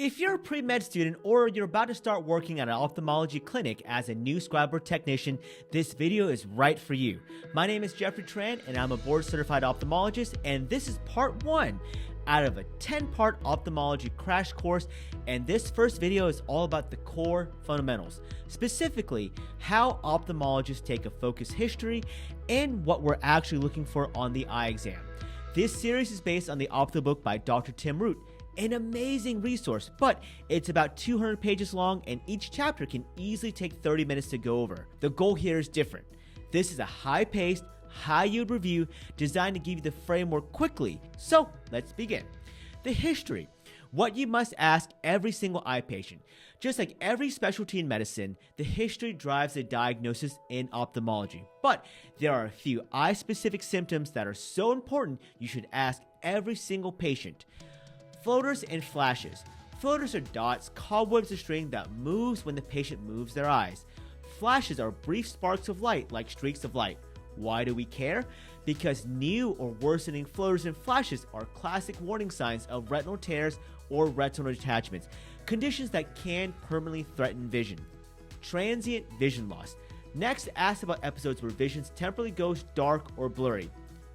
If you're a pre-med student or you're about to start working at an ophthalmology clinic as a new scribe or technician, this video is right for you. My name is Jeffrey Tran and I'm a board-certified ophthalmologist, and this is part 1 out of a 10-part ophthalmology crash course, and this first video is all about the core fundamentals, specifically how ophthalmologists take a focus history and what we're actually looking for on the eye exam. This series is based on the OphthoBook by Dr. Tim Root, an amazing resource, but it's about 200 pages long and each chapter can easily take 30 minutes to go over. The goal here is different. This is a high-paced, high-yield review designed to give you the framework quickly. So let's begin. The history. What you must ask every single eye patient. Just like every specialty in medicine, the history drives the diagnosis in ophthalmology. But there are a few eye-specific symptoms that are so important you should ask every single patient. Floaters and flashes. Floaters are dots, cobwebs, or string that moves when the patient moves their eyes. Flashes are brief sparks of light, like streaks of light. Why do we care? Because new or worsening floaters and flashes are classic warning signs of retinal tears or retinal detachments, conditions that can permanently threaten vision. Transient vision loss. Next, ask about episodes where vision temporarily goes dark or blurry.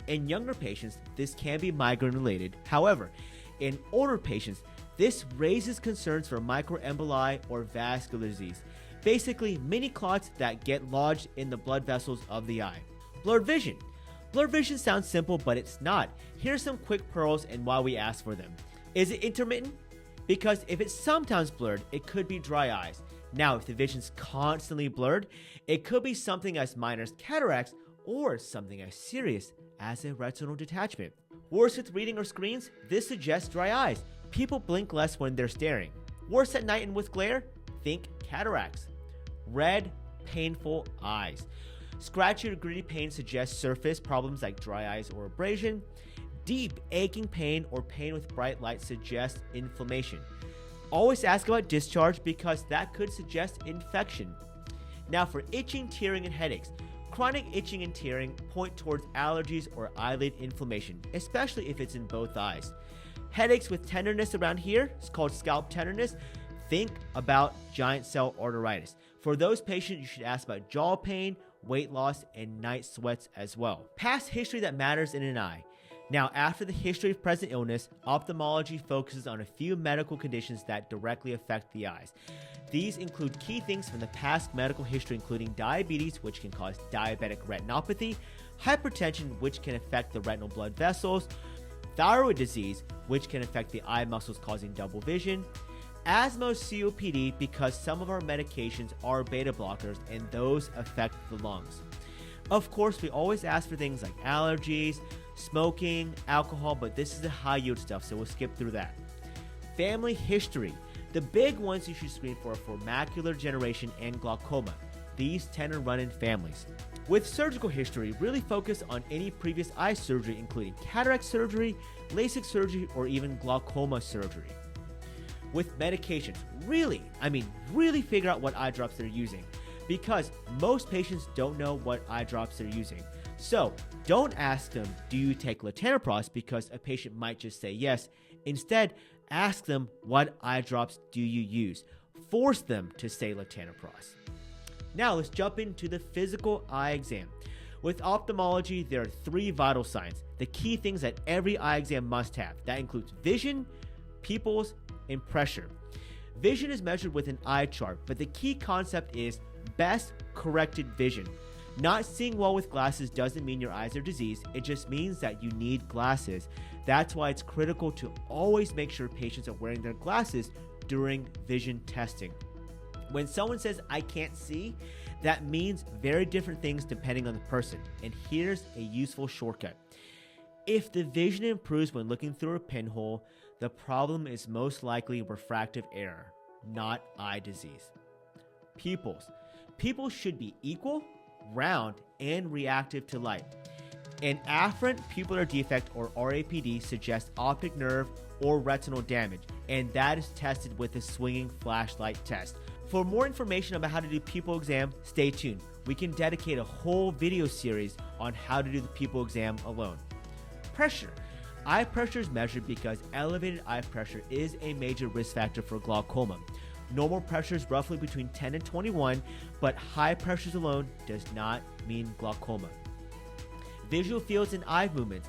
In younger patients, this can be migraine related. However, in older patients, this raises concerns for microemboli or vascular disease, basically mini clots that get lodged in the blood vessels of the eye. Blurred vision. Blurred vision sounds simple, but it's not. Here's some quick pearls and why we ask for them. Is it intermittent? Because if it's sometimes blurred, it could be dry eyes. Now, if the vision's constantly blurred, it could be something as minor as cataracts or something as serious as a retinal detachment. Worse with reading or screens, this suggests dry eyes. People blink less when they're staring. Worse at night and with glare, think cataracts. Red, painful eyes. Scratchy or gritty pain suggests surface problems like dry eyes or abrasion. Deep, aching pain or pain with bright light suggests inflammation. Always ask about discharge because that could suggest infection. Now for itching, tearing, and headaches. Chronic itching and tearing point towards allergies or eyelid inflammation, especially if it's in both eyes. Headaches with tenderness around here is called scalp tenderness. Think about giant cell arteritis. For those patients, you should ask about jaw pain, weight loss, and night sweats as well. Past history that matters in an eye. Now, after the history of present illness, ophthalmology focuses on a few medical conditions that directly affect the eyes. These include key things from the past medical history, including diabetes, which can cause diabetic retinopathy, hypertension, which can affect the retinal blood vessels, thyroid disease, which can affect the eye muscles causing double vision, asthma or COPD, because some of our medications are beta blockers and those affect the lungs. Of course, we always ask for things like allergies, smoking, alcohol, but this is the high yield stuff, so we'll skip through that. Family history. The big ones you should screen for macular degeneration and glaucoma. These tend to run in families. With surgical history, really focus on any previous eye surgery, including cataract surgery, LASIK surgery, or even glaucoma surgery. With medications, really figure out what eye drops they're using, because most patients don't know what eye drops they're using. So don't ask them, do you take latanoprost, because a patient might just say yes. Instead, ask them, what eye drops do you use? Force them to say latanoprost. Now let's jump into the physical eye exam. With ophthalmology, there are 3 vital signs, the key things that every eye exam must have. That includes vision, pupils, and pressure. Vision is measured with an eye chart, but the key concept is best corrected vision. Not seeing well with glasses doesn't mean your eyes are diseased, it just means that you need glasses. That's why it's critical to always make sure patients are wearing their glasses during vision testing. When someone says, I can't see, that means very different things depending on the person. And here's a useful shortcut. If the vision improves when looking through a pinhole, the problem is most likely refractive error, not eye disease. Pupils. Pupils should be equal, round, and reactive to light. An afferent pupillar defect, or RAPD, suggests optic nerve or retinal damage, and that is tested with a swinging flashlight test. For more information about how to do pupil exam, stay tuned. We can dedicate a whole video series on how to do the pupil exam alone. Pressure. Eye pressure is measured because elevated eye pressure is a major risk factor for glaucoma. Normal pressure is roughly between 10 and 21, but high pressures alone does not mean glaucoma. Visual fields and eye movements.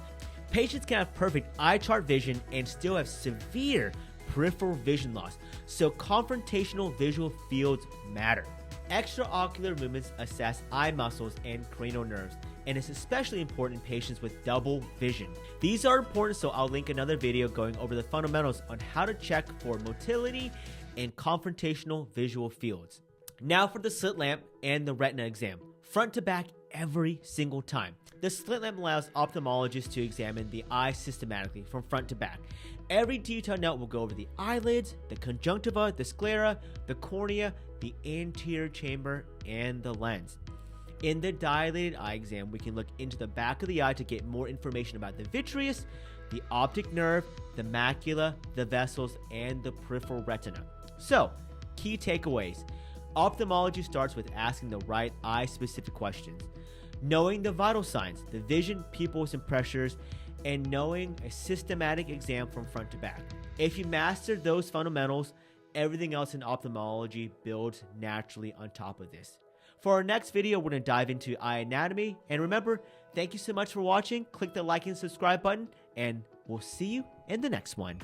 Patients can have perfect eye chart vision and still have severe peripheral vision loss, so confrontational visual fields matter. Extraocular movements assess eye muscles and cranial nerves, and it's especially important in patients with double vision. These are important, so I'll link another video going over the fundamentals on how to check for motility and confrontational visual fields. Now for the slit lamp and the retina exam, front to back every single time. The slit lamp allows ophthalmologists to examine the eye systematically from front to back. Every detailed note will go over the eyelids, the conjunctiva, the sclera, the cornea, the anterior chamber, and the lens. In the dilated eye exam, we can look into the back of the eye to get more information about the vitreous, the optic nerve, the macula, the vessels, and the peripheral retina. So, key takeaways. Ophthalmology starts with asking the right eye-specific questions, knowing the vital signs, the vision, pupils, and pressures, and knowing a systematic exam from front to back. If you master those fundamentals, everything else in ophthalmology builds naturally on top of this. For our next video, we're going to dive into eye anatomy. And remember, thank you so much for watching. Click the like and subscribe button, and we'll see you in the next one.